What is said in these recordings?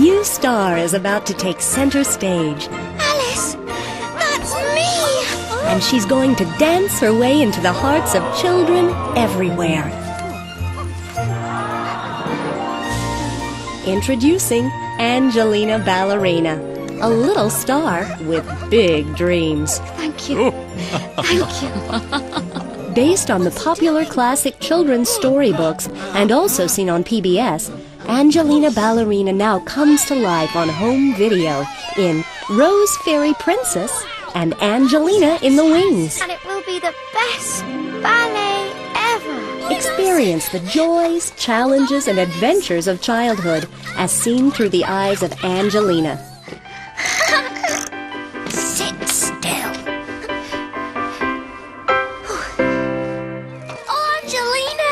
new star is about to take center stage. Alice, that's me! And she's going to dance her way into the hearts of children everywhere. Introducing Angelina Ballerina, a little star with big dreams. Thank you. Thank you. Based on the popular classic children's storybooks and also seen on PBS, Angelina Ballerina now comes to life on home video in Rose Fairy Princess and Angelina in the Wings. And it will be the best ballet ever. Experience the joys, challenges, and adventures of childhood as seen through the eyes of Angelina. Sit still. Oh, Angelina,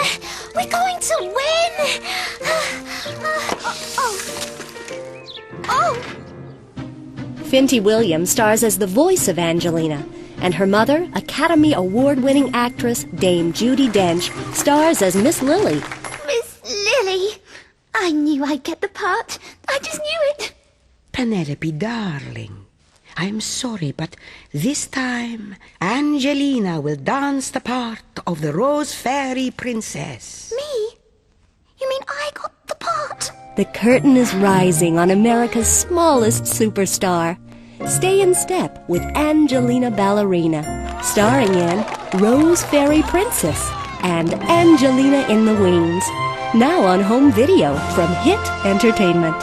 we're going to win. Oh. Finty Williams stars as the voice of Angelina, and her mother, Academy Award-winning actress Dame Judi Dench, stars as Miss Lily. Miss Lily. I knew I'd get the part. I just knew it. Penelope, darling, I'm sorry, but this time Angelina will dance the part of the Rose Fairy Princess. Me? You mean I got the part? The curtain is rising on America's smallest superstar. Stay in step with Angelina Ballerina, starring in Rose Fairy Princess and Angelina in the Wings. Now on home video from Hit Entertainment.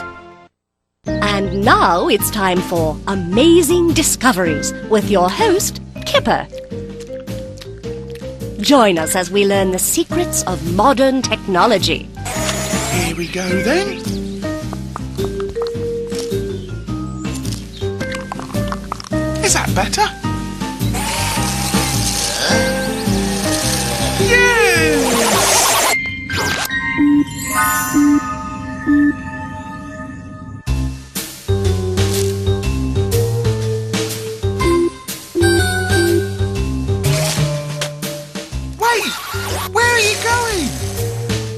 And now it's time for Amazing Discoveries with your host, Kipper. Join us as we learn the secrets of modern technology. Here we go then. Is that better? Yes! Wait! Where are you going?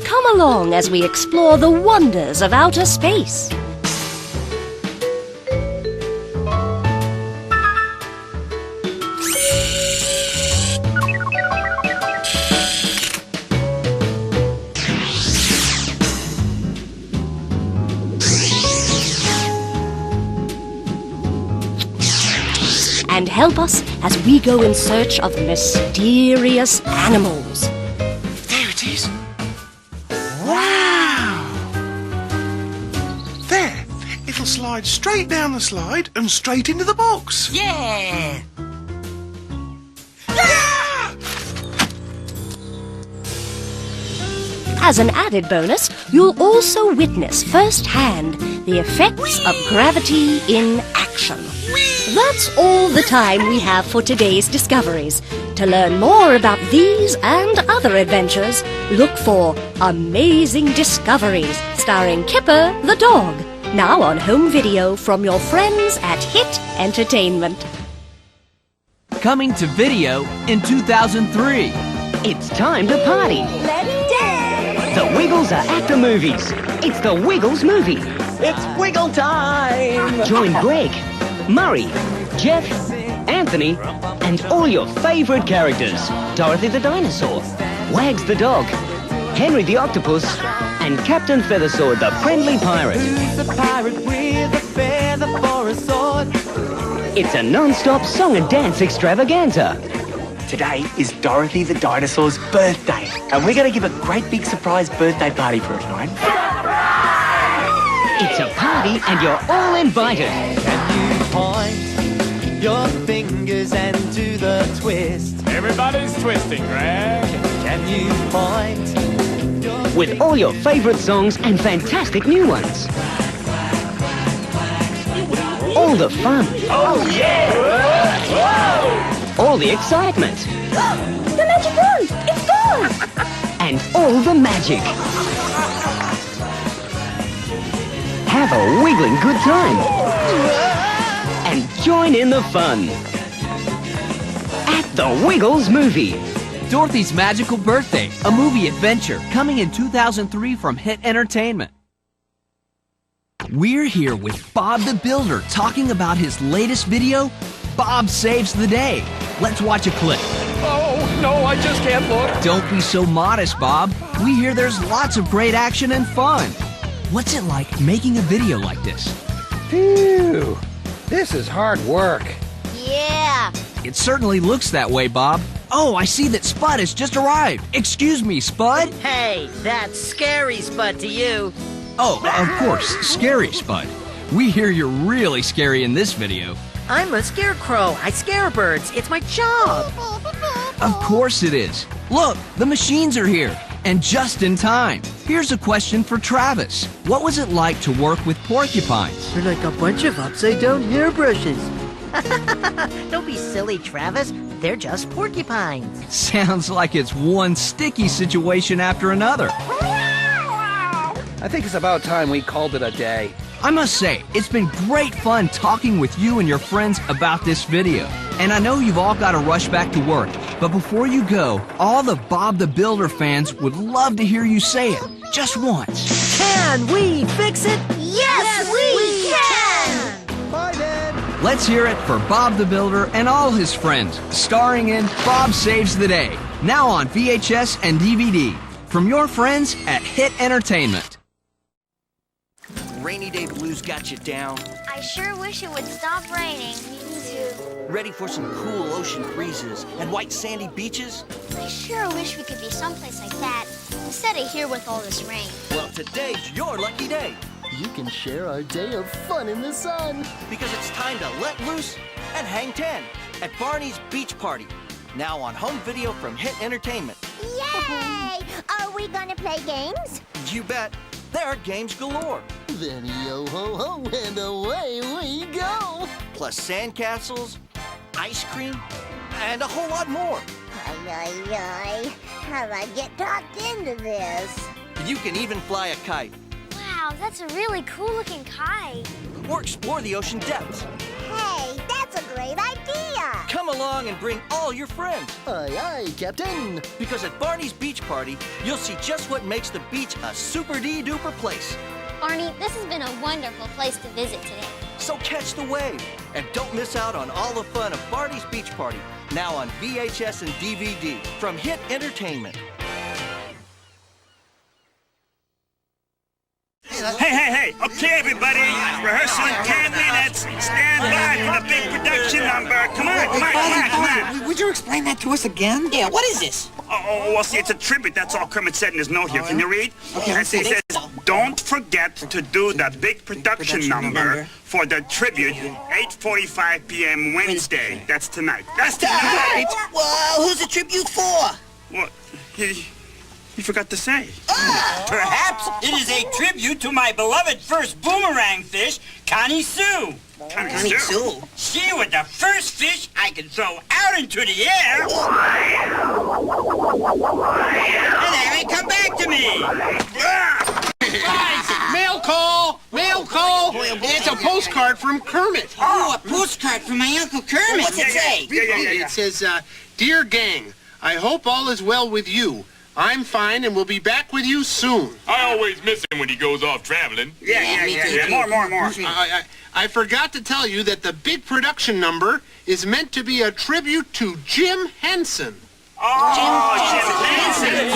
Come along as we explore the wonders of outer space. And help us as we go in search of mysterious animals. There it is. Wow! There! It'll slide straight down the slide and straight into the box. Yeah! Yeah! As an added bonus, you'll also witness firsthand the effects of gravity in action. That's all the time we have for today's discoveries. To learn more about these and other adventures, look for Amazing Discoveries, starring Kipper the dog. Now on home video from your friends at Hit Entertainment. Coming to video in 2003. It's time to party. Let's dance. The Wiggles are at the movies. It's the Wiggles movie. It's Wiggle time! Join Greg, Murray, Jeff, Anthony, and all your favorite characters. Dorothy the dinosaur, Wags the dog, Henry the octopus, and Captain Feathersword the friendly pirate. Who's the pirate with a feather for a sword? It's a non-stop song and dance extravaganza. Today is Dorothy the dinosaur's birthday, and we're going to give a great big surprise birthday party for her tonight. It's a party and you're all invited. Can you point your fingers and do the twist? Everybody's twisting, Greg. Can you point your With all your favorite songs and fantastic new ones. All the fun. Oh, yeah! Whoa! All the excitement. The magic wand! It's gone! And all the magic. Have a wiggling good time. And join in the fun. At the Wiggles movie. Dorothy's Magical Birthday, a movie adventure coming in 2003 from Hit Entertainment. We're here with Bob the Builder talking about his latest video, Bob Saves the Day. Let's watch a clip. Oh, no, I just can't look. Don't be so modest, Bob. We hear there's lots of great action and fun. What's it like making a video like this? Phew, this is hard work. Yeah. It certainly looks that way, Bob. Oh, I see that Spud has just arrived. Excuse me, Spud? Hey, that's scary, Spud, to you. Oh, of course, scary, Spud. We hear you're really scary in this video. I'm a scarecrow. I scare birds. It's my job. Of course it is. Look, the machines are here, and just in time. Here's a question for Travis. What was it like to work with porcupines? They're like a bunch of upside-down hairbrushes. Don't be silly, Travis. They're just porcupines. Sounds like it's one sticky situation after another. I think it's about time we called it a day. I must say, it's been great fun talking with you and your friends about this video. And I know you've all got to rush back to work, but before you go, all the Bob the Builder fans would love to hear you say it, just once. Can we fix it? Yes, we can! Bye then. Let's hear it for Bob the Builder and all his friends, starring in Bob Saves the Day, now on VHS and DVD, from your friends at Hit Entertainment. Rainy day blues got you down. I sure wish it would stop raining. Me too. Ready for some cool ocean breezes and white sandy beaches? I sure wish we could be someplace like that instead of here with all this rain. Well, today's your lucky day. You can share our day of fun in the sun. Because it's time to let loose and hang 10 at Barney's Beach Party. Now on home video from Hit Entertainment. Yay! Are we gonna play games? You bet. There are games galore. Then yo-ho-ho and away we go. Plus sandcastles, ice cream, and a whole lot more. Ay. How'd I get talked into this? You can even fly a kite. Wow, that's a really cool-looking kite. Or explore the ocean depths. Hey, that's a great idea! Come along and bring all your friends. Aye, Captain. Because at Barney's Beach Party, you'll see just what makes the beach a super-duper place. Barney, this has been a wonderful place to visit today. So catch the wave and don't miss out on all the fun of Barney's Beach Party, now on VHS and DVD from Hit Entertainment. Hey, okay, everybody. Rehearsal in 10 minutes. Stand by for the big production number. Come on. Would you explain that to us again? Yeah, what is this? Oh, well, see, it's a tribute. That's all Kermit said in his note here. Can you read? Okay, It says, don't forget to do the big production number for the tribute, 8:45 p.m. Wednesday. That's tonight. That's tonight! Well, who's the tribute for? What? He forgot to say. Perhaps it is a tribute to my beloved first boomerang fish, Connie Sue. Connie Sue? She was the first fish I could throw out into the air. And then it come back to me. Mail call! Mail call! It's a postcard from Kermit. Oh, a postcard from my Uncle Kermit. What's it say? It says, Dear gang, I hope all is well with you. I'm fine and will be back with you soon. I always miss him when he goes off traveling. Yeah. More. I forgot to tell you that the big production number is meant to be a tribute to Jim Henson. Jim Henson.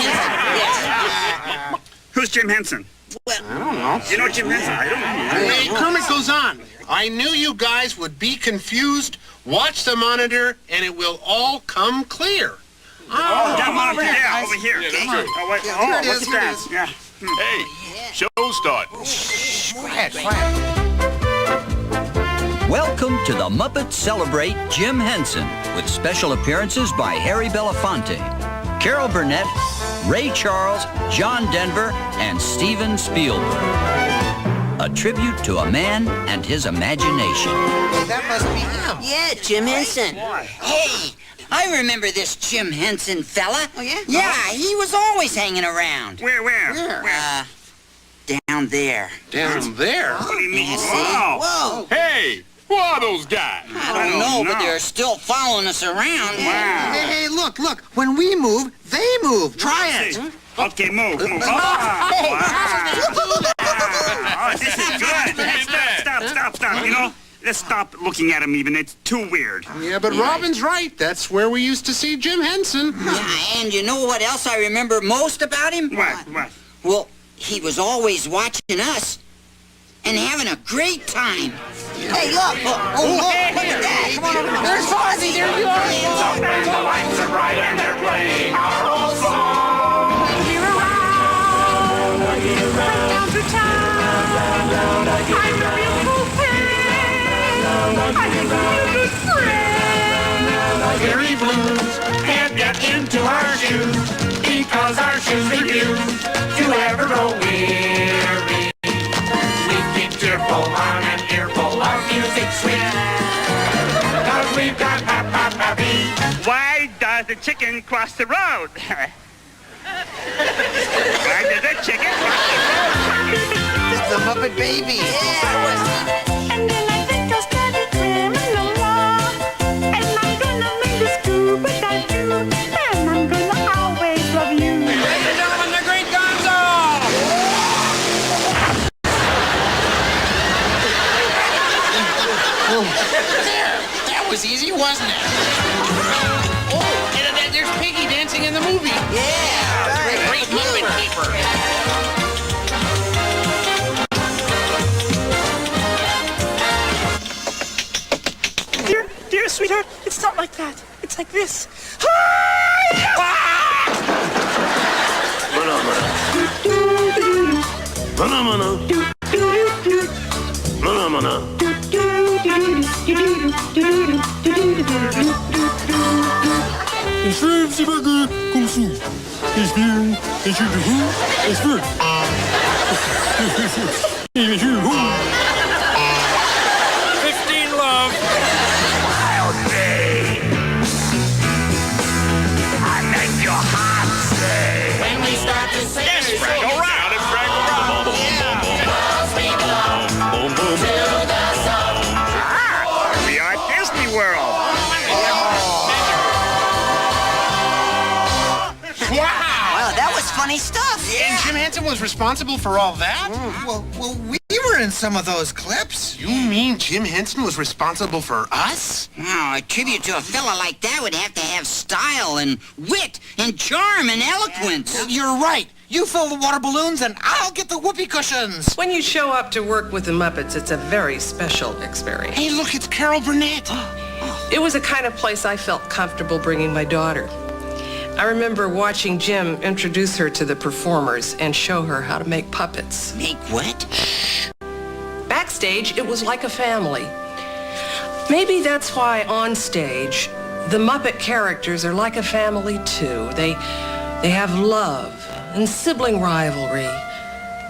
Who's Jim Henson? Well, I don't know. You know Jim Henson? I don't know. Kermit goes on. I knew you guys would be confused. Watch the monitor and it will all come clear. Down monitor. Yeah, over here. Okay. What's that? Yeah. Hey, show start. Welcome to the Muppets Celebrate Jim Henson, with special appearances by Harry Belafonte, Carol Burnett, Ray Charles, John Denver, and Steven Spielberg. A tribute to a man and his imagination. That must be him. Yeah, Jim Henson. Hey, I remember this Jim Henson fella. Oh, yeah? Yeah, he was always hanging around. Where? Down there. Down there? What do you mean? Whoa. Hey, who are those guys? I don't know, but they're still following us around. Wow. Hey, look. When we move, they move. Try it. Okay, move. Oh, this is good. Stop. You know, let's stop looking at him even. It's too weird. Yeah, but Robin's right. That's where we used to see Jim Henson. Yeah, and you know what else I remember most about him? What? Well, he was always watching us and having a great time. Hey, look! Look at that! Come on over here. There's Fozzie! There you are! The lights are bright and they're playing our old song. We're around, right down to town. I know you will pay. I think we're good friends. Weary blues can't get into our shoes because our shoes refuse to ever grow weary. We keep cheerful on an earful of music sweet, 'cause we've got happy. Why does the chicken cross the road? Why does the chicken cross the road? It's the Muppet Baby. And then I think I'll study criminal law. And I'm gonna make the scuba dive too. And I'm gonna always love you. Ladies and gentlemen, the great Gonzo! There! That was easy, wasn't it? Oh, and there's Piggy dancing in the movie. Yeah! Great Muppet Keeper. Dear sweetheart, it's not like that. It's like this. Ich will sie Burger Kung Fu. Ich will es wird. Ich will 15 love. I'll say, I make your heart say. When we start to sing, Yes, Frank, all right. We are Disney World. Wow, that was funny stuff. And Jim Henson was responsible for all that? Well, we were in some of those clips. You mean Jim Henson was responsible for us? Now, a tribute to a fella like that would have to have style and wit and charm and eloquence. You're right. You fill the water balloons and I'll get the whoopee cushions. When you show up to work with the Muppets, it's a very special experience. Hey, look, it's Carol Burnett. It was the kind of place I felt comfortable bringing my daughter. I remember watching Jim introduce her to the performers and show her how to make puppets. Make what? Backstage, it was like a family. Maybe that's why on stage, the Muppet characters are like a family too. They have love and sibling rivalry,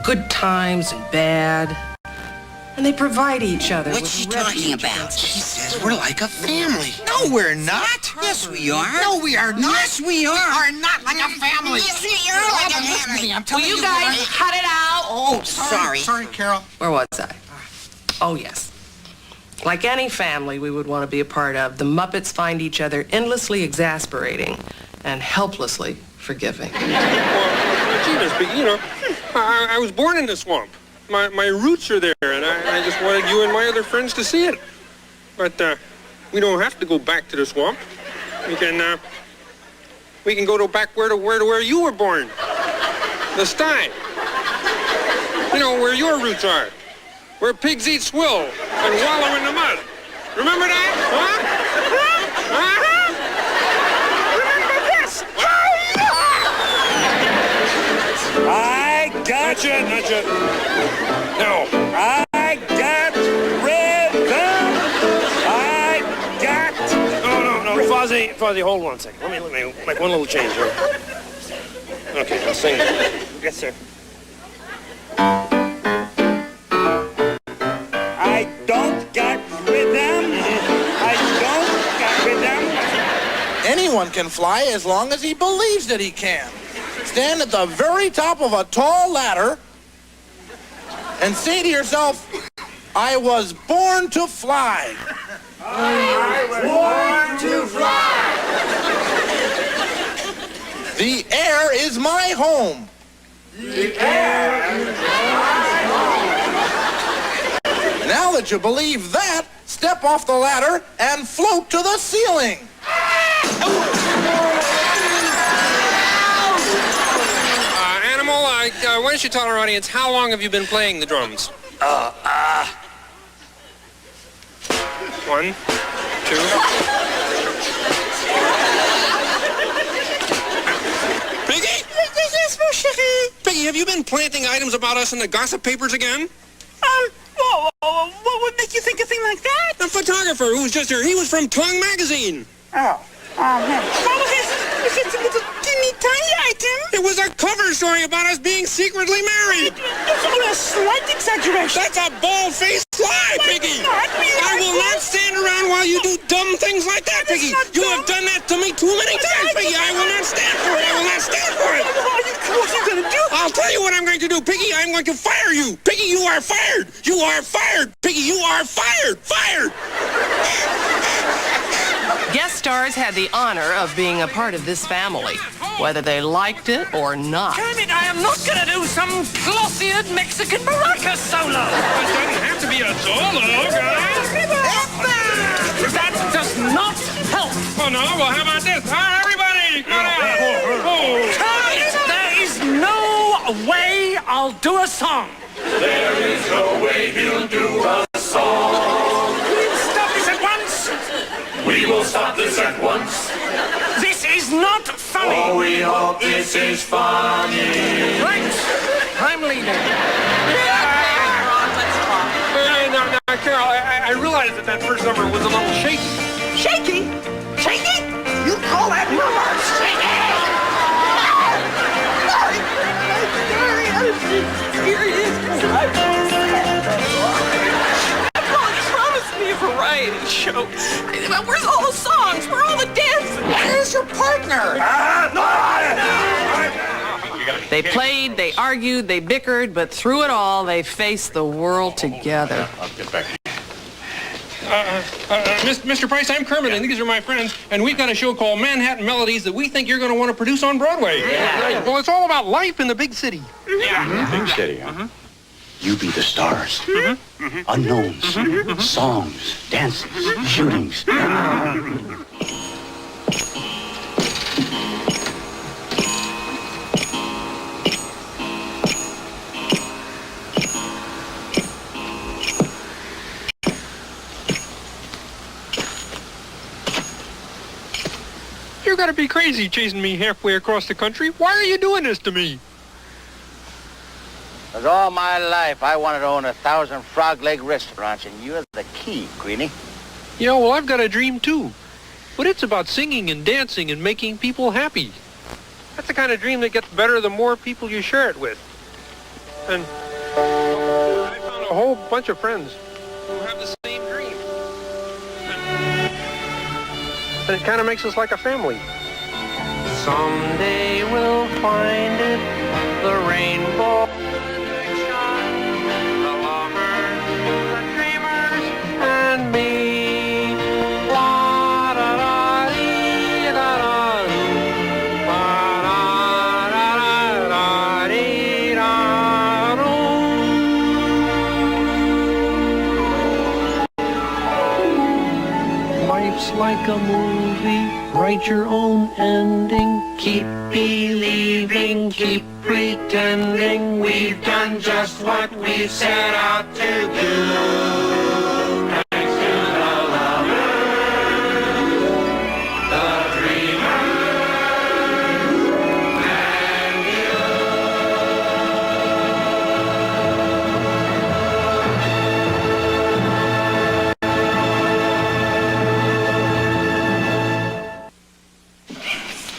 good times and bad, and they provide each other What's with she talking about? She says we're like a family. No, we're not. Yes, we are. No, we are not. Yes, we are. We are not like a family. Yes, we are like a Listen to family. me. I'm telling Will you guys cut it out? Oh, sorry. Sorry, Carol. Where was I? Oh, yes. Like any family we would want to be a part of, the Muppets find each other endlessly exasperating and helplessly forgiving. Well, gee, Miss Piggy, you know, I was born in the swamp. My roots are there, and I just wanted you and my other friends to see it. But we don't have to go back to the swamp. We can go back where you were born. The Stein. You know, where your roots are. Where pigs eat swill and wallow in the mud. Remember that? Huh? Remember this? I got Not yet. No. I got rhythm. I got. No, Fozzie, hold on a second. Let me make one little change here. Okay, I'll sing. Yes, sir. I don't got rhythm. I don't got rhythm. Anyone can fly as long as he believes that he can. Stand at the very top of a tall ladder and say to yourself, I was born to fly. I was born to fly. The air is is my home. The air is my home. Now that you believe that, step off the ladder and float to the ceiling. Animal, why don't you tell our audience, how long have you been playing the drums? 1, 2. Piggy? Piggy, have you been planting items about us in the gossip papers again? What would make you think a thing like that? The photographer who was just here, he was from Tongue Magazine. Teeny tiny item. It was a cover story about us being secretly married. It's only a slight exaggeration. That's a bald-faced lie, Piggy. I will not stand around while you do dumb things like that, Piggy. You have done that to me too many times, Piggy. I will not stand for it. I will not stand for it. What are you going to do? I'll tell you what I'm going to do, Piggy. I'm going to fire you. Piggy, you are fired. You are fired. Piggy, you are fired. Fired. Guest stars had the honor of being a part of this family, whether they liked it or not. Damn it, I am not going to do some gloss-eared Mexican maraca solo. It doesn't have to be a solo, guys. That does not help. Oh, no? Well, how about this? Hi, everybody. Come on. There is no way I'll do a song. There is no way he'll do a song. We'll stop this at once. We will stop this at once. This is not funny. Oh, we hope this is funny. Right. I'm leaving. Now, Carol, I realize that first number was a little shaky. Shaky? Shaky? You call that number shaky? Promise me a variety show. Where's all the songs? Where are all the dancing? Where's your partner? They played, they argued, they bickered, but through it all, they faced the world together. I'll get back. Mr. Price, I'm Kermit, and these are my friends, and we've got a show called Manhattan Melodies that we think you're going to want to produce on Broadway. Yeah. Well, it's all about life in the big city. Yeah. Big city, huh? You be the stars. Unknowns. Songs. Dances. Shootings. You gotta be crazy chasing me halfway across the country. Why are you doing this to me? Because all my life I wanted to own 1,000 frog leg restaurants, and you're the key, Greenie. Yeah, well, I've got a dream too. But it's about singing and dancing and making people happy. That's the kind of dream that gets better the more people you share it with. And I found a whole bunch of friends who have the same dream. And it kind of makes us like a family. Someday we'll find it, the rainbow, the lovers, the dreamers, and me. La da da dee da da doo, la da da da dee da doo. Life's like a movie. Write your own ending. Keep believing, keep pretending. We've done just what we set out to do. Thanks to the lovers, the dreamers, and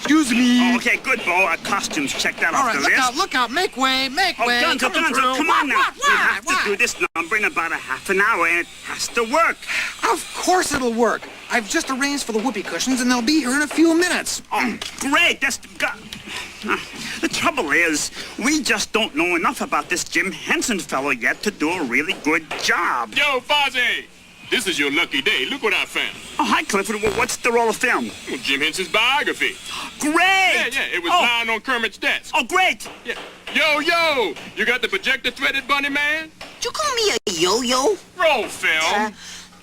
Excuse me. Okay, good, Bo. Our costumes checked out off the list. Look out, make way, make way. Gonzo, come on now. We have to do this number in about a half an hour, and it has to work. Of course it'll work. I've just arranged for the whoopee cushions, and they'll be here in a few minutes. Oh, great. The trouble is, we just don't know enough about this Jim Henson fellow yet to do a really good job. Yo, Fozzie! This is your lucky day. Look what I found. Oh, hi, Clifford. Well, what's the roll of film? Well, Jim Henson's biography. Great! Yeah, it was lying on Kermit's desk. Oh, great! Yeah. Yo, you got the projector threaded, Bunny Man? Did you call me a yo-yo? Roll film.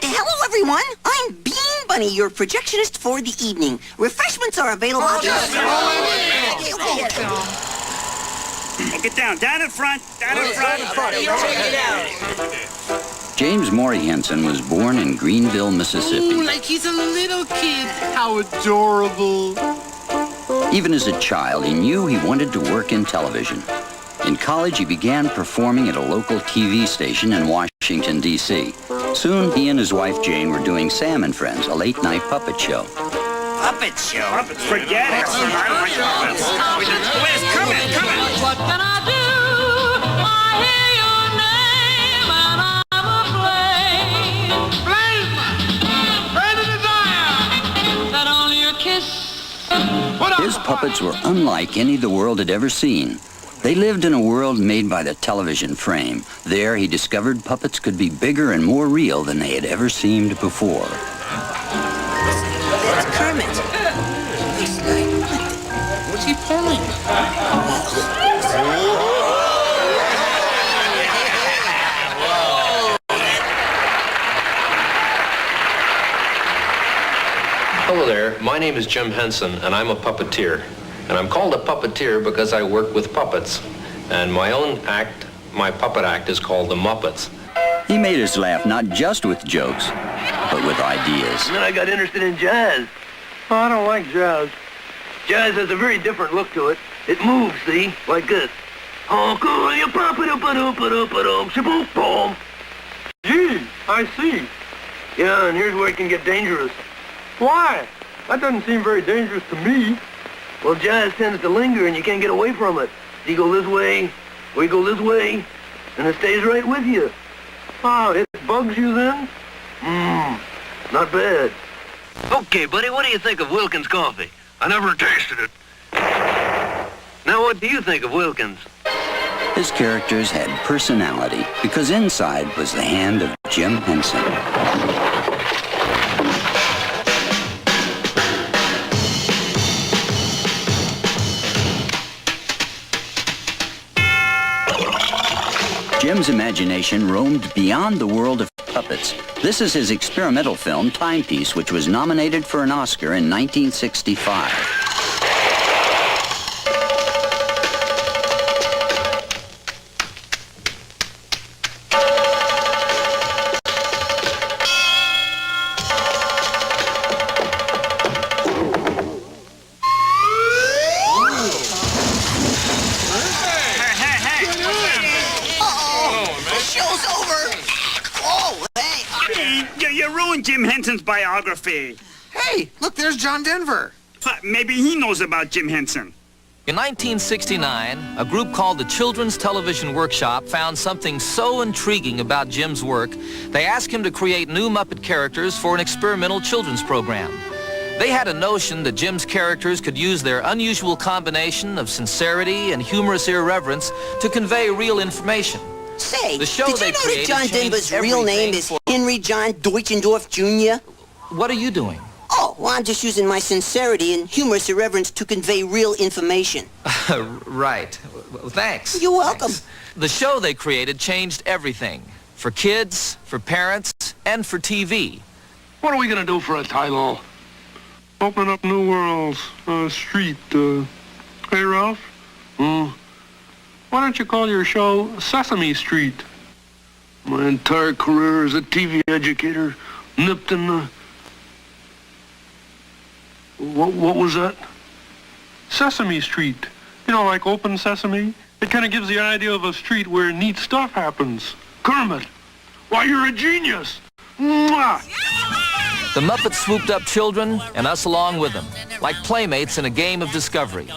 Hello, everyone. I'm Bean Bunny, your projectionist for the evening. Refreshments are available. Oh, get down in front. Down in front. James Maury Henson was born in Greenville, Mississippi. Ooh, like he's a little kid. How adorable. Even as a child, he knew he wanted to work in television. In college, he began performing at a local TV station in Washington, D.C. Soon, he and his wife, Jane, were doing Sam and Friends, a late-night puppet show. Puppet show? Puppets, forget it. I don't like puppets. Come in. What can I do? I hear your name and I'm aflame. That only your kiss. His puppets were unlike any the world had ever seen. They lived in a world made by the television frame. There, he discovered puppets could be bigger and more real than they had ever seemed before. That's Kermit. What's he pulling? Hello there, my name is Jim Henson, and I'm a puppeteer. And I'm called a puppeteer because I work with puppets. And my own act, my puppet act, is called The Muppets. He made us laugh not just with jokes, but with ideas. And then I got interested in jazz. Oh, I don't like jazz. Jazz has a very different look to it. It moves, see, like this. Oh, cool, you pop it up, shaboom, boom. Gee, I see. Yeah, and here's where it can get dangerous. Why? That doesn't seem very dangerous to me. Well, jazz tends to linger and you can't get away from it. You go this way, or you go this way, and it stays right with you. Ah, it bugs you then? Not bad. Okay, buddy, what do you think of Wilkins coffee? I never tasted it. Now, what do you think of Wilkins? His characters had personality because inside was the hand of Jim Henson. Jim's imagination roamed beyond the world of puppets. This is his experimental film, Timepiece, which was nominated for an Oscar in 1965. You ruined Jim Henson's biography. Hey, look, there's John Denver. Maybe he knows about Jim Henson. In 1969, a group called the Children's Television Workshop found something so intriguing about Jim's work, they asked him to create new Muppet characters for an experimental children's program. They had a notion that Jim's characters could use their unusual combination of sincerity and humorous irreverence to convey real information. Say, the show did you know that John Denver's real name is Henry John Deutschendorf Jr.? What are you doing? Oh, well, I'm just using my sincerity and humorous irreverence to convey real information. Right. Well, thanks. You're welcome. Thanks. The show they created changed everything. For kids, for parents, and for TV. What are we going to do for a title? Open up new worlds. Street. Hey, Ralph? Why don't you call your show Sesame Street? My entire career as a TV educator nipped in the... What was that? Sesame Street. You know, like Open Sesame? It kind of gives the idea of a street where neat stuff happens. Kermit, why, you're a genius! Mwah! The Muppets swooped up children and us along with them, like playmates in a game of discovery.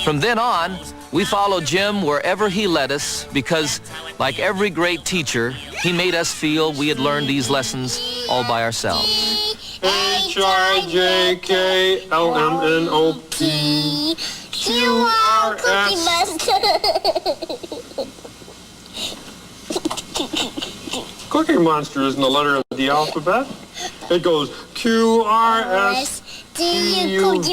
From then on, we followed Jim wherever he led us because, like every great teacher, he made us feel we had learned these lessons all by ourselves. H-I-J-K-L-M-N-O-P Q-R-S Cookie Monster isn't a letter of the alphabet. It goes Q, R, S, T, U, V.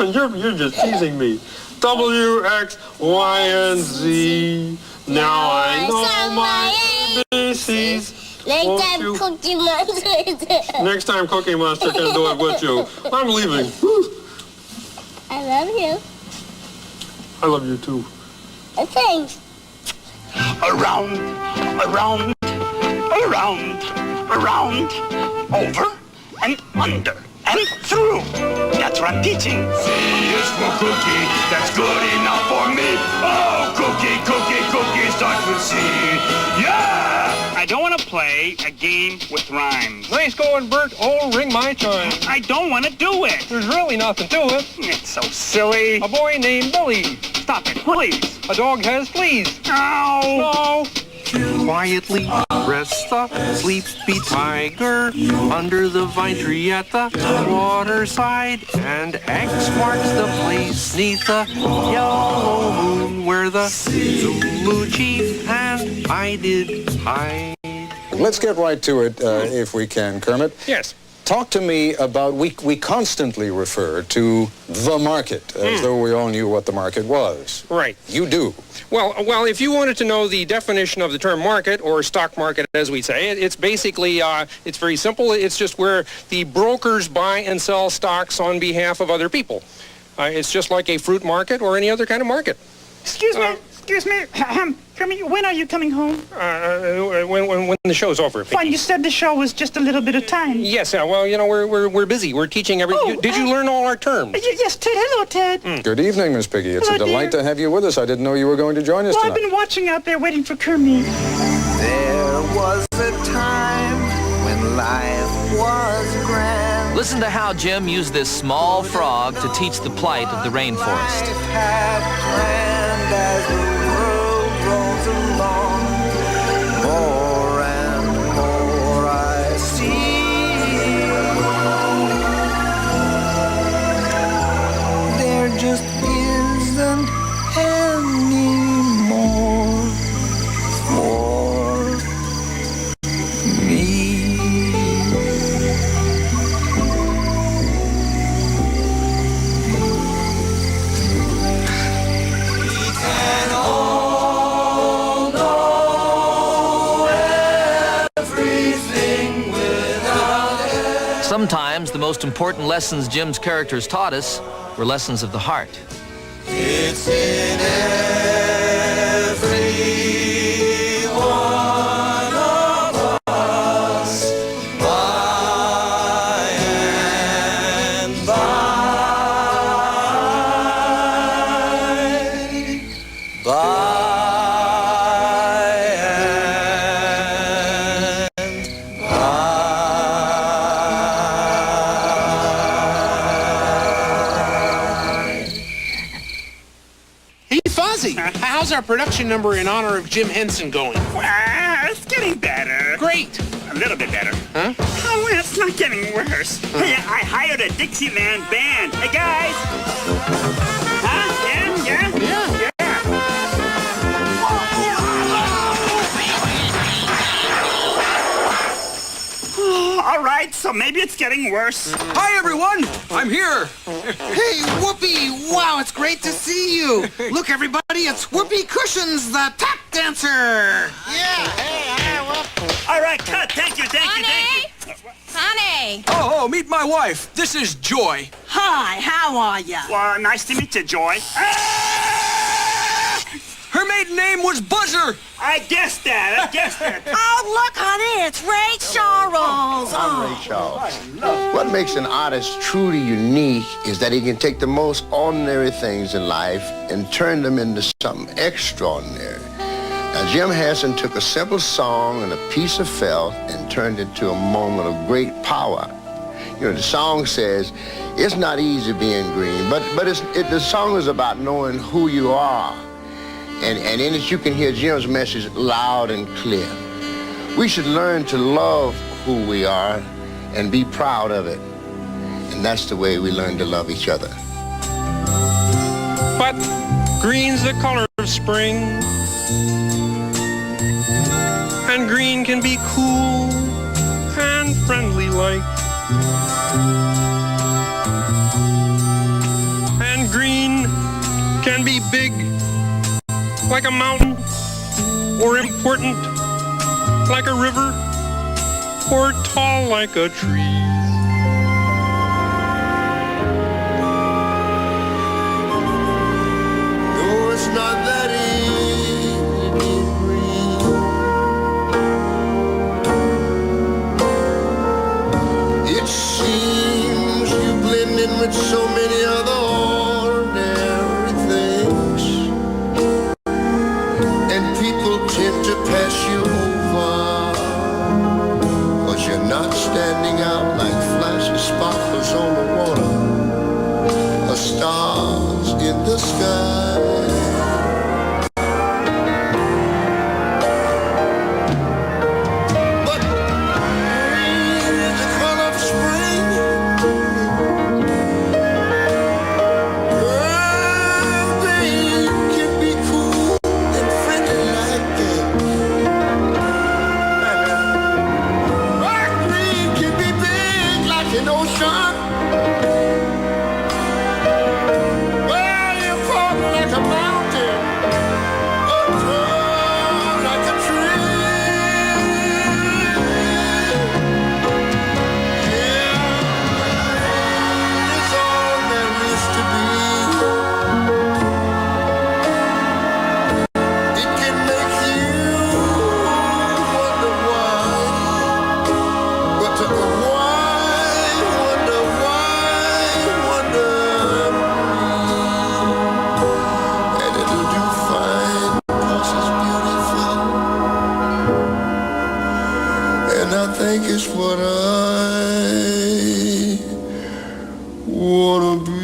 You're just teasing me. W, X, Y, and Z. Now I know my ABCs. Next time Cookie Monster. Next time Cookie Monster can do it with you. I'm leaving. I love you. I love you too. Thanks. Around, around, around, around, over and under and through. That's what I'm teaching. C is for cookie, that's good enough for me. Oh, cookie, cookie, cookie starts with C. Yeah! I don't want to play a game with rhymes. Nice going, Bert. Oh, ring my chime. I don't want to do it. There's really nothing to it. It's so silly. A boy named Billy. Stop it, please. A dog has fleas. No. No. Quietly rests the sleepy tiger under the vine tree at the waterside, and X marks the place neath the yellow moon where the Zulu chief and I did hide. Let's get right to it, if we can, Kermit. Yes. Talk to me about, we constantly refer to the market, as though we all knew what the market was. Right. You do. Well, if you wanted to know the definition of the term market, or stock market as we say, it's basically, it's very simple. It's just where the brokers buy and sell stocks on behalf of other people. It's just like a fruit market or any other kind of market. Excuse me, Kermit, when are you coming home? When the show's over. Well, you said the show was just a little bit of time. Yes, well, you know, we're busy. We're teaching everything. Did you learn all our terms? Yes, Ted. Hello, Ted. Good evening, Miss Piggy. It's Hello, a delight dear. to have you with us. I didn't know you were going to join us Well, tonight. I've been watching out there waiting for Kermit. There was a time when life was grand. Listen to how Jim used this small frog to teach the plight of the rainforest. Had planned as the world rolls along. More and more I see. There just isn't any more for me. Sometimes the most important lessons Jim's characters taught us were lessons of the heart. It's in every one of us, by and by and Hey, Fozzie, how's our production number in honor of Jim Henson going? It's getting better. Great. A little bit better. Huh? Oh, it's not getting worse. Hey, I hired a Dixieland band. Hey, guys. Huh? Yeah? All right, so maybe it's getting worse. Hi, everyone. I'm here. Hey, Whoopi. Wow, it's great to see you. Look, everybody, it's Whoopi Cushions, the tap dancer. All right, cut. Thank you. Honey! Oh, meet my wife. This is Joy. Hi, how are ya? Well, nice to meet you, Joy. Her maiden name was Buzzer. I guessed that. Oh, look, honey, it's Ray Charles. I'm Ray Charles. What makes an artist truly unique is that he can take the most ordinary things in life and turn them into something extraordinary. Now, Jim Henson took a simple song and a piece of felt and turned it into a moment of great power. You know, the song says, it's not easy being green, but the song is about knowing who you are. And in it you can hear Jim's message loud and clear. We should learn to love who we are and be proud of it. And that's the way we learn to love each other. But green's the color of spring, And green can be cool and friendly like. And green can be big like a mountain, or important like a river, or tall like a tree. No, it's not that easy, green. It seems you blend in with so many other ordinary things, and people tend to pass you over, 'cause you're not standing out like flashy sparkles on the water or stars in the sky. But green is the color of spring. Green can be cool and friendly like that. Dark green can be big like an ocean. Well, you're falling like a mountain, or tall like a tree. Yeah, it's all there is to be. It can make you wonder why, but wonder and it'll do fine 'cause it's beautiful, and I think it's what I wanna be.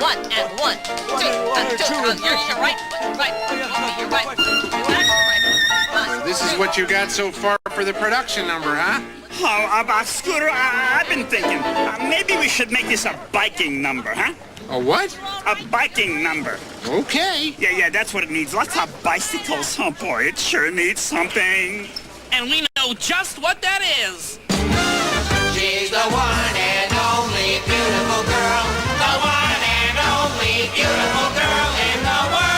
One and one, two, you're right, you're right. This is what you got so far for the production number, huh? Oh, Scooter, I've been thinking, maybe we should make this a biking number, huh? A what? A biking number. Okay. Yeah, that's what it needs. Lots of bicycles. Oh, boy, it sure needs something. And we know just what that is. She's the one and only beautiful girl, the one and only beautiful girl in the world.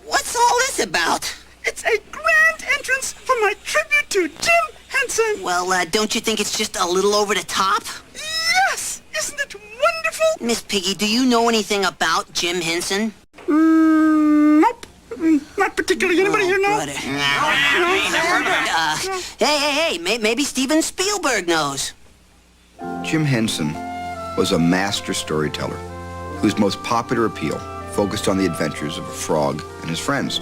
What's all this about? It's a grand entrance for my tribute to Jim Henson. Well, don't you think it's just a little over the top? Yes! Isn't it wonderful? Miss Piggy, do you know anything about Jim Henson? Nope. Not particularly. Anybody here know? Hey, maybe Steven Spielberg knows. Jim Henson was a master storyteller whose most popular appeal focused on the adventures of a frog and his friends.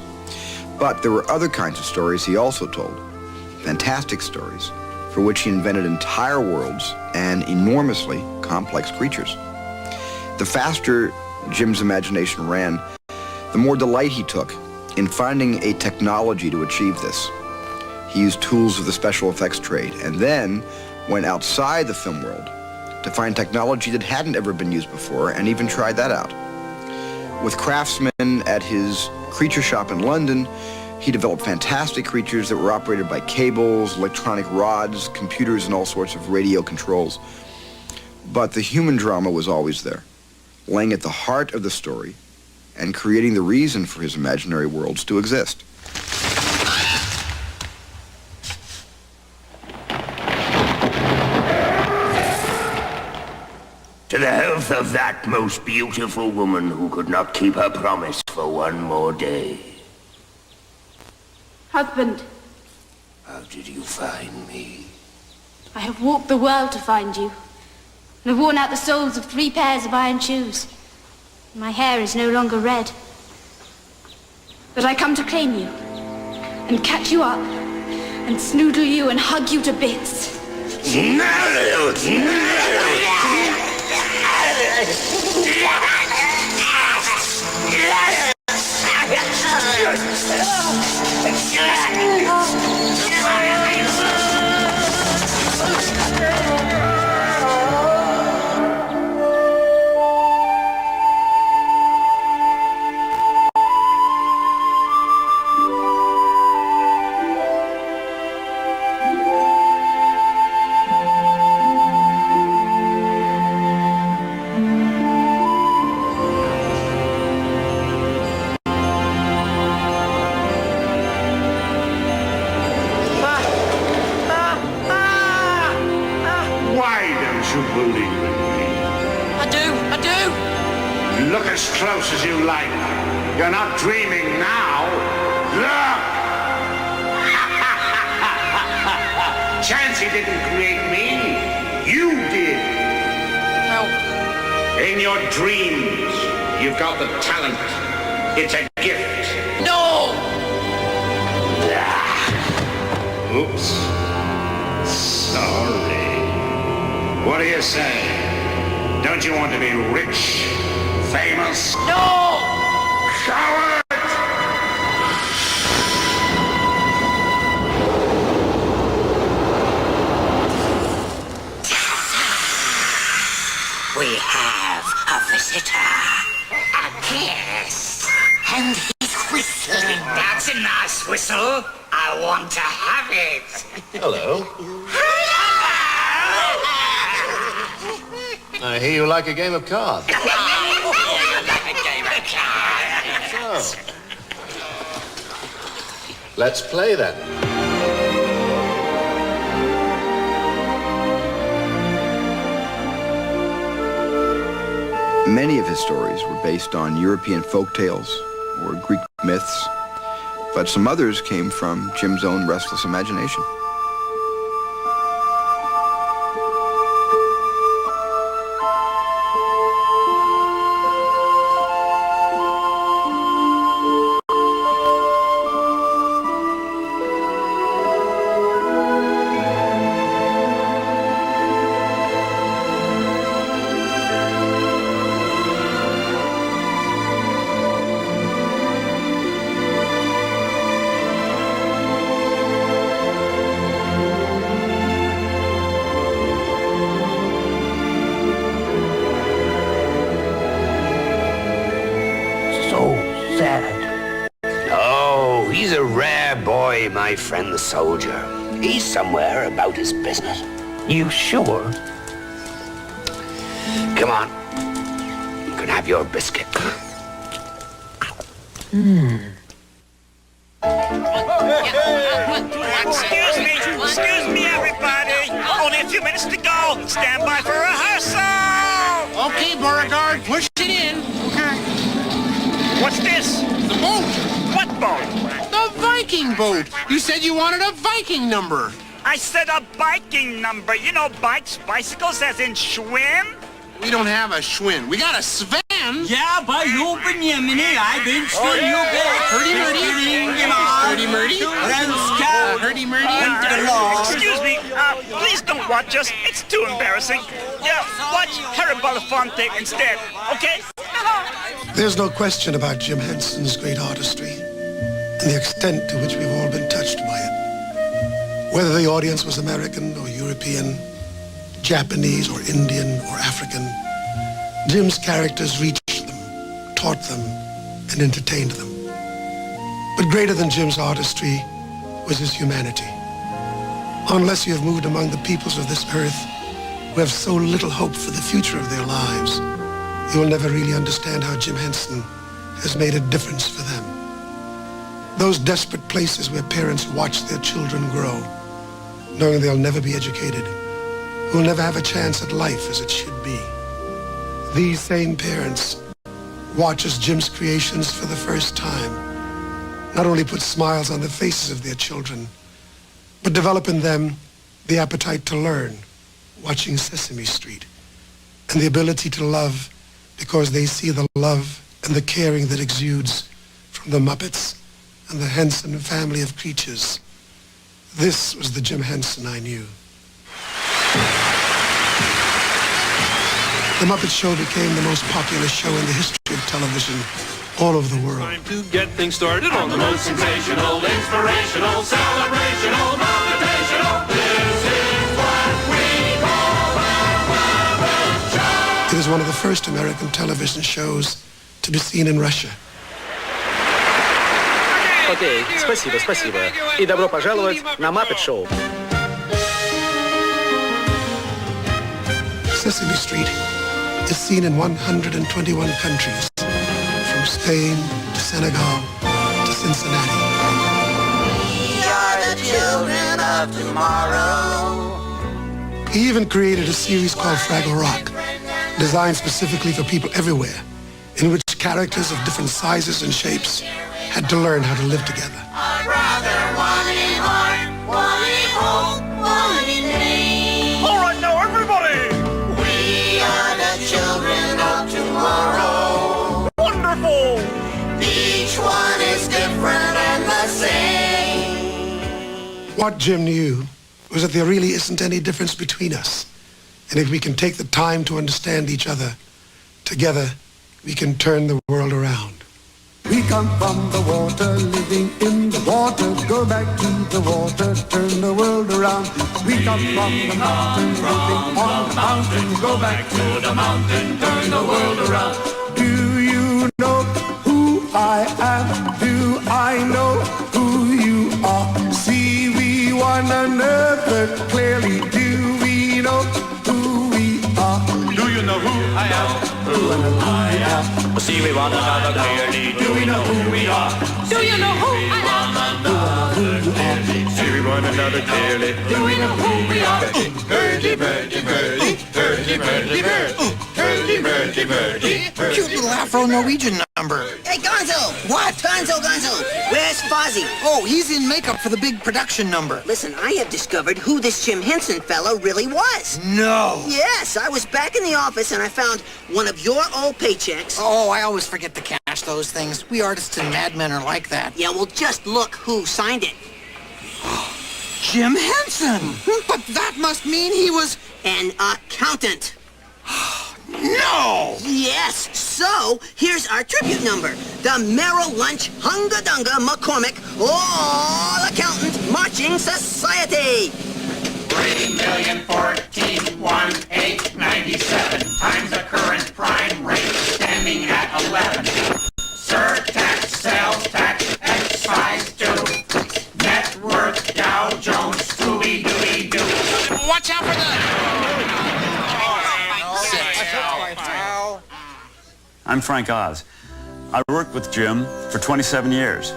But there were other kinds of stories he also told, fantastic stories, for which he invented entire worlds and enormously complex creatures. The faster Jim's imagination ran, the more delight he took in finding a technology to achieve this. He used tools of the special effects trade and then went outside the film world to find technology that hadn't ever been used before and even tried that out. With craftsmen at his creature shop in London, he developed fantastic creatures that were operated by cables, electronic rods, computers, and all sorts of radio controls. But the human drama was always there, laying at the heart of the story and creating the reason for his imaginary worlds to exist. To the health of that most beautiful woman who could not keep her promise for one more day. Husband, How did you find me? I have walked the world to find you, and have worn out the soles of 3 pairs of iron shoes. My hair is no longer red. But I come to claim you, and catch you up, and snoodle you and hug you to bits. Why don't you believe in me? I do. Look as close as you like. You're not dreaming now. Look! Chansey didn't create me. You did. No. In your dreams, you've got the talent. It's a gift. No! Oops. Sorry. What do you say? Don't you want to be rich? Famous? No! Coward! We have a visitor. A guest. And he's whistling. That's a nice whistle. I want to have it. Hello. I hear you like a game of cards. So, let's play then. Many of his stories were based on European folk tales or Greek myths, but some others came from Jim's own restless imagination. My friend the soldier. He's somewhere about his business. You sure? Come on. You can have your biscuit. Excuse me, everybody. Only a few minutes to go. Stand by for rehearsal. Okay, Beauregard, push it in. Okay. What's this? The boat. What boat? The Viking boat. You said you wanted a Viking number. I said a biking number. You know bikes, bicycles, as in Schwinn? We don't have a Schwinn. We got a Sven. Ja, bei Jopen Jemini, I bin still you back. Hurdy-murdy. Excuse me, please don't watch us. It's too embarrassing. Yeah, watch Harry Belafonte instead, okay? There's no question about Jim Henson's great artistry and the extent to which we've all been touched by it. Whether the audience was American or European, Japanese or Indian or African, Jim's characters reached them, taught them, and entertained them. But greater than Jim's artistry was his humanity. Unless you have moved among the peoples of this earth who have so little hope for the future of their lives, you will never really understand how Jim Henson has made a difference for them. Those desperate places where parents watch their children grow, knowing they'll never be educated, who will never have a chance at life as it should be. These same parents watch as Jim's creations for the first time not only put smiles on the faces of their children, but develop in them the appetite to learn, watching Sesame Street, and the ability to love because they see the love and the caring that exudes from the Muppets and the Henson family of creatures. This was the Jim Henson I knew. The Muppet Show became the most popular show in the history of television all over the world. Time to get things started on the most sensational, inspirational, celebrational, motivational. This is what we call the Muppet Show. It is one of the first American television shows to be seen in Russia. Окей, спасибо. И добро пожаловать на Muppet Show. Sesame Street is seen in 121 countries, from Spain to Senegal to Cincinnati. We are the children of tomorrow. He even created a series called Fraggle Rock, designed specifically for people everywhere, in which characters of different sizes and shapes had to learn how to live together. Our brother, one in heart, one in hope, one in name. All right, now everybody! We are the children of tomorrow. Wonderful! Each one is different and the same. What Jim knew was that there really isn't any difference between us. And if we can take the time to understand each other, together we can turn the world around. We come from the water, living in the water, go back to the water, turn the world around. We come from the mountain, living on the mountain, go back to the mountain, turn the world around. Do you know who I am? Do I know who you are? See we one another clearly. Do we know who we are? Do you know who I am? Who I am? See, we want another clearly. Do we know who we are? Do you know who I am? See, we want another clearly. Do we know who we are? Birdie, birdie, birdie, birdie, birdie, birdie, birdie, birdie, birdie. Cute little Afro-Norwegian number. Hey, Gonzo! What? Gonzo! Where's Fozzie? Oh, he's in makeup for the big production number. Listen, I have discovered who this Jim Henson fellow really was. No. Yes, I was back in the office and I found one of your old paychecks. Oh, I always forget to cash those things. We artists and madmen are like that. Yeah, well, just look who signed it. Jim Henson! But that must mean he was... an accountant. No! Yes, so here's our tribute number. The Merrill Lynch Hunga Dunga McCormick All Accountant Marching Society. 3,014,1,897 times the current prime rate standing at 11. Surtax, sales tax, excise due. Net worth, Dow Jones, Scooby-Dooby-Doo. Watch out for the... I'm Frank Oz. I worked with Jim for 27 years,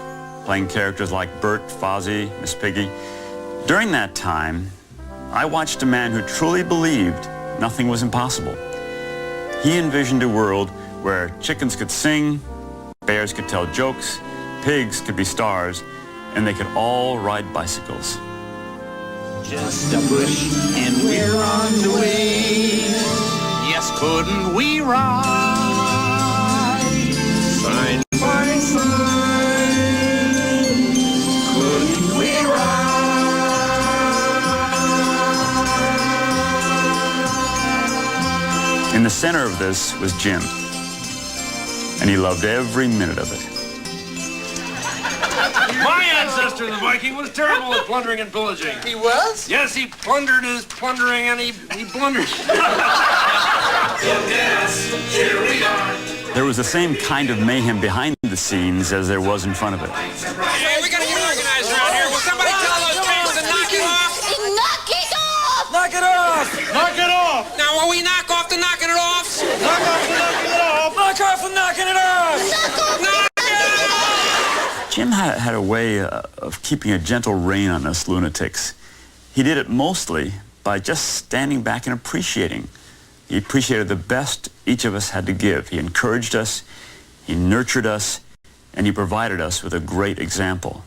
playing characters like Bert, Fozzie, Miss Piggy. During that time, I watched a man who truly believed nothing was impossible. He envisioned a world where chickens could sing, bears could tell jokes, pigs could be stars, and they could all ride bicycles. Just a push and we're on the way. Yes, couldn't we ride? Sign by sign. Couldn't we ride? In the center of this was Jim, and he loved every minute of it. My ancestor, the Viking, was terrible at plundering and pillaging. He was? Yes, he plundered his plundering and he blundered. Yes, here we are. There was the same kind of mayhem behind the scenes as there was in front of it. Hey, we gotta get organized around here. Will somebody tell those trains to knock it off? Knock it off! Knock it off! Knock it off! Now, will we knock off the knocking it offs? Knock off the knocking it off! Knock off the knocking it off! Knock off! Jim had a way of keeping a gentle rein on us lunatics. He did it mostly by just standing back and appreciating. He appreciated the best each of us had to give. He encouraged us, he nurtured us, and he provided us with a great example.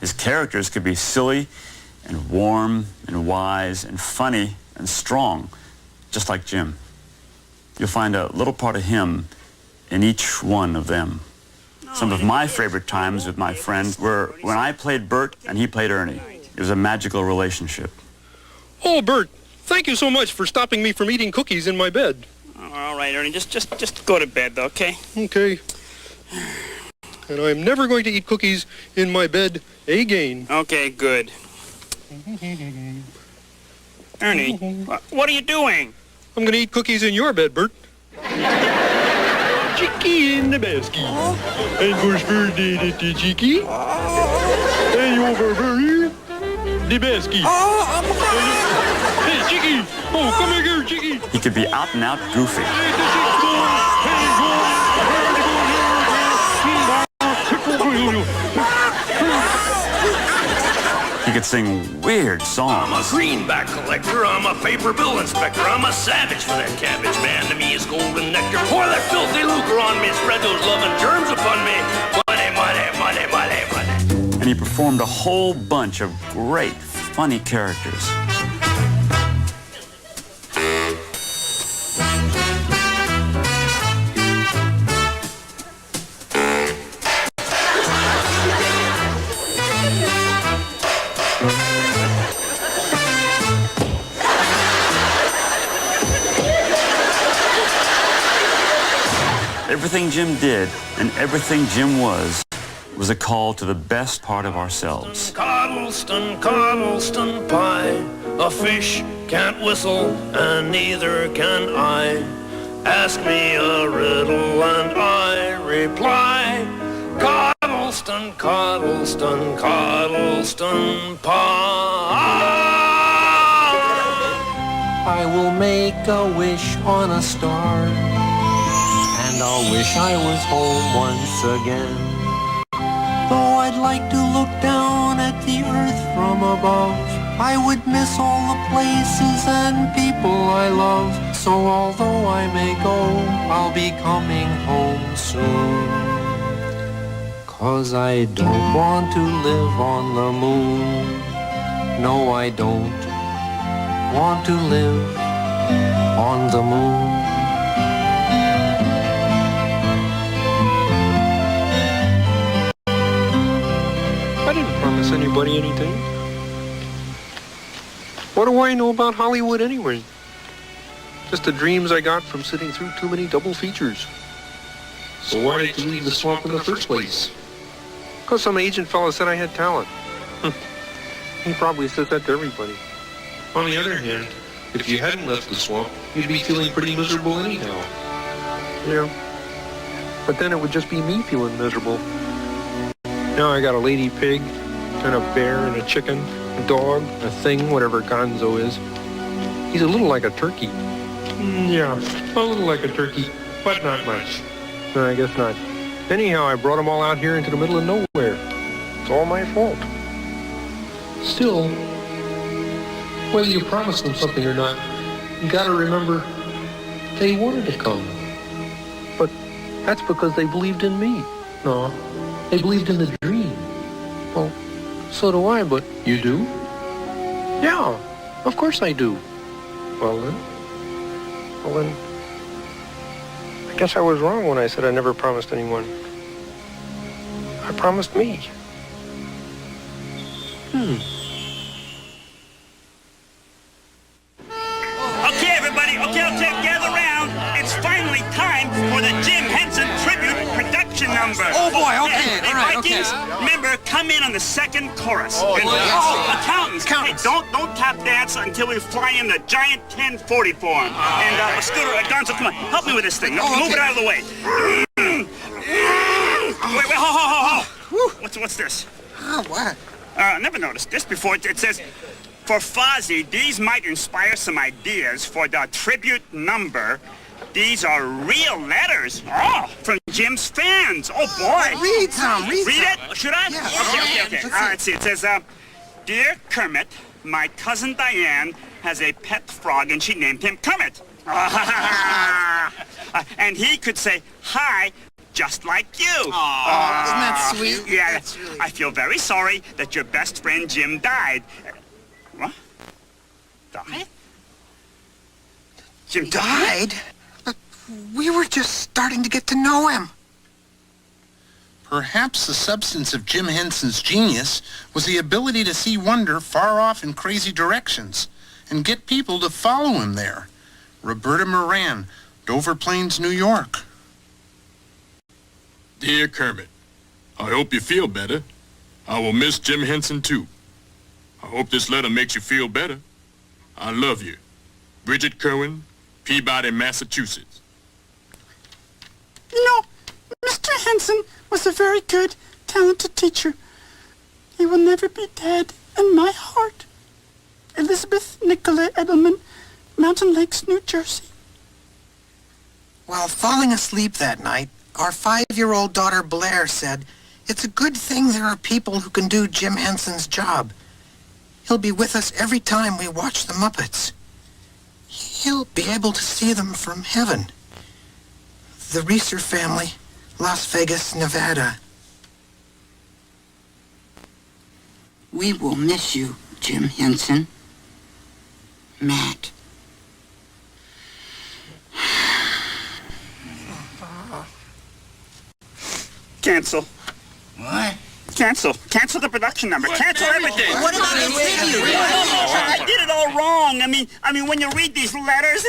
His characters could be silly and warm and wise and funny and strong, just like Jim. You'll find a little part of him in each one of them. Some of my favorite times with my friends were when I played Bert and he played Ernie. It was a magical relationship. Oh, Bert, thank you so much for stopping me from eating cookies in my bed. All right, Ernie, just go to bed, okay? Okay. And I'm never going to eat cookies in my bed again. Okay, good. Ernie, what are you doing? I'm going to eat cookies in your bed, Bert. Cheeky in the basket. And first birthday to Cheeky. And your Burberry, the basket. Hey, Cheeky! Oh, come here, Cheeky! He could be out and out goofy. He could sing weird songs. I'm a greenback collector, I'm a paper bill inspector, I'm a savage for that cabbage man. To me is golden nectar. Pour that filthy lucre on me, spread those loving germs upon me. Money, money, money, money, money. And he performed a whole bunch of great, funny characters. Everything Jim did and everything Jim was a call to the best part of ourselves. Coddleston, Coddleston pie. A fish can't whistle and neither can I. Ask me a riddle and I reply. Coddleston, Coddleston, Coddleston pie. I will make a wish on a star, and I'll wish I was home once again. Though I'd like to look down at the earth from above, I would miss all the places and people I love. So although I may go, I'll be coming home soon. 'Cause I don't want to live on the moon. No, I don't want to live on the moon. I didn't promise anybody anything. What do I know about Hollywood anyway? Just the dreams I got from sitting through too many double features. So why did you leave the swamp in the first place? Because some agent fellow said I had talent. He probably says that to everybody. On the other hand, if you hadn't left the swamp, you'd be feeling pretty miserable anyhow. Yeah. But then it would just be me feeling miserable. Now I got a lady pig, and a bear, and a chicken, a dog, a thing, whatever Gonzo is. He's a little like a turkey. Yeah, a little like a turkey, but not much. No, I guess not. Anyhow, I brought them all out here into the middle of nowhere. It's all my fault. Still, whether you promise them something or not, you gotta remember they wanted to come. But that's because they believed in me. No, they believed in the dream. Well, so do I, but you do? Yeah, of course I do. Well then, I guess I was wrong when I said I never promised anyone. I promised me. Okay, everybody, okay, gather around. It's finally time for the Jim Henson tribute production number. Oh, boy, okay, Hey, all right, Vikings, okay. Remember, come in on the second chorus. Oh, And- yes. accountants. Hey, don't tap dance until we fly in the giant 1040 form. And Scooter, Gonzo, come on, help me with this thing. Move it out of the way. Wait, ho. What's this? Oh, what? Never noticed this before. It says, for Fozzie, these might inspire some ideas for the tribute number. These are real letters. Oh, from Jim's fans. Oh, boy. Read some. Read it? Should I? Yeah. Okay. Let's see. It says, Dear Kermit, my cousin Diane has a pet frog and she named him Kermit. And he could say hi just like you. Isn't that sweet? Yeah. That's really... I feel very sorry that your best friend Jim died. What? Died? Jim Died? But we were just starting to get to know him. Perhaps the substance of Jim Henson's genius was the ability to see wonder far off in crazy directions and get people to follow him there. Roberta Moran, Dover Plains, New York. Dear Kermit, I hope you feel better. I will miss Jim Henson too. I hope this letter makes you feel better. I love you. Bridget Kerwin, Peabody, Massachusetts. You know, Mr. Henson was a very good, talented teacher. He will never be dead in my heart. Elizabeth Nicolette Edelman, Mountain Lakes, New Jersey. While falling asleep that night, our 5-year-old daughter Blair said, "It's a good thing there are people who can do Jim Henson's job. He'll be with us every time we watch the Muppets. He'll be able to see them from heaven." The Reeser family, Las Vegas, Nevada. We will miss you, Jim Henson. Matt. Cancel. What? Cancel. Cancel the production number. Cancel everything. What about the tribute? I did it all wrong. I mean, when you read these letters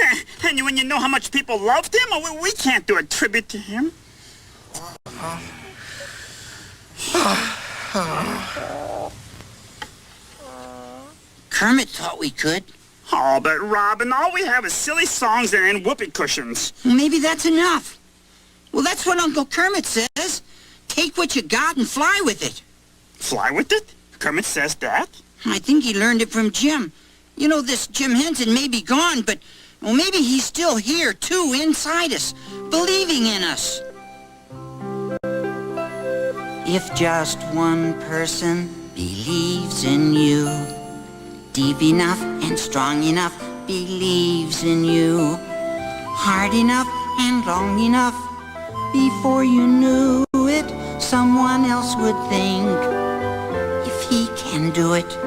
and when you know how much people loved him, we can't do a tribute to him. Kermit thought we could. Oh, but Robin, all we have is silly songs and whoopee cushions. Well, maybe that's enough. Well, that's what Uncle Kermit says. Take what you got and fly with it. Fly with it? Kermit says that? I think he learned it from Jim. You know, this Jim Henson may be gone, but well, maybe he's still here, too, inside us, believing in us. If just one person believes in you, deep enough and strong enough, believes in you, hard enough and long enough, before you knew it, someone else would think, if he can do it,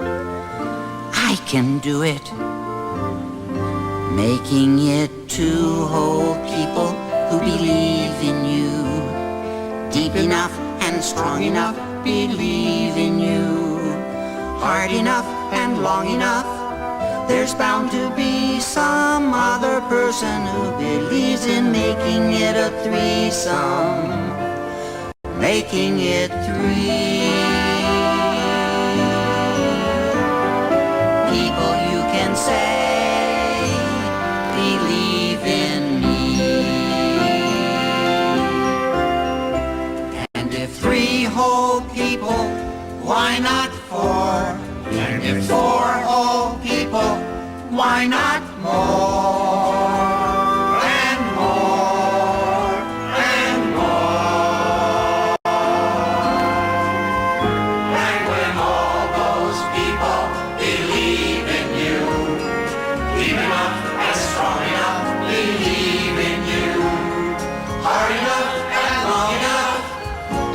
I can do it. Making it two whole people who believe in you, deep enough and strong enough, believe in you, hard enough and long enough, there's bound to be some other person who believes in making it a threesome, making it three. People you can say, believe in me. And if 3 whole people, why not 4? And if 4 whole people, why not more? And more, and more. And when all those people believe in you, deep enough and strong enough, believe in you, hard enough and long enough,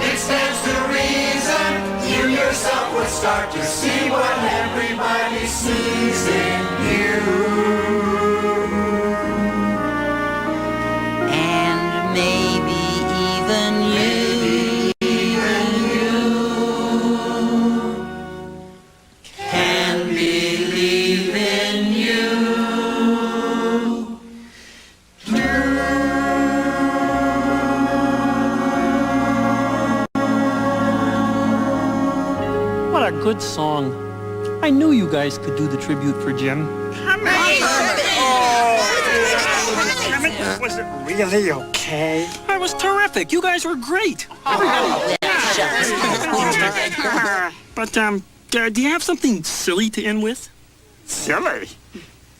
it stands to reason you yourself would start to see what everybody sees in you. And maybe even you can believe in you. What a good song. I knew you guys could do the tribute for Jim. Was it really okay? It was terrific. You guys were great. But, do you have something silly to end with? Silly?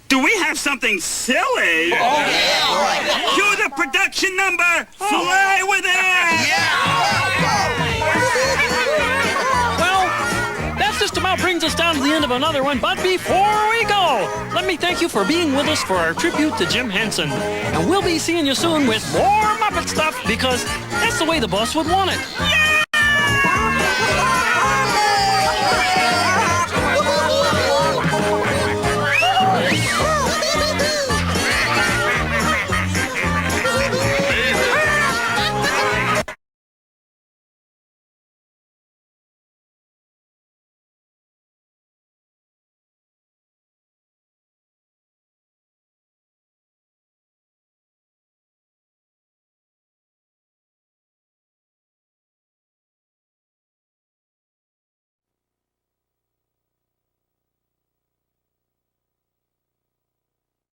Do we have something silly? Oh, yeah. Cue the production number. Fly with it. Well, that just about brings us down to the end of another one. But before we go, let me thank you for being with us for our tribute to Jim Henson. And we'll be seeing you soon with more Muppet stuff because that's the way the boss would want it. Yeah!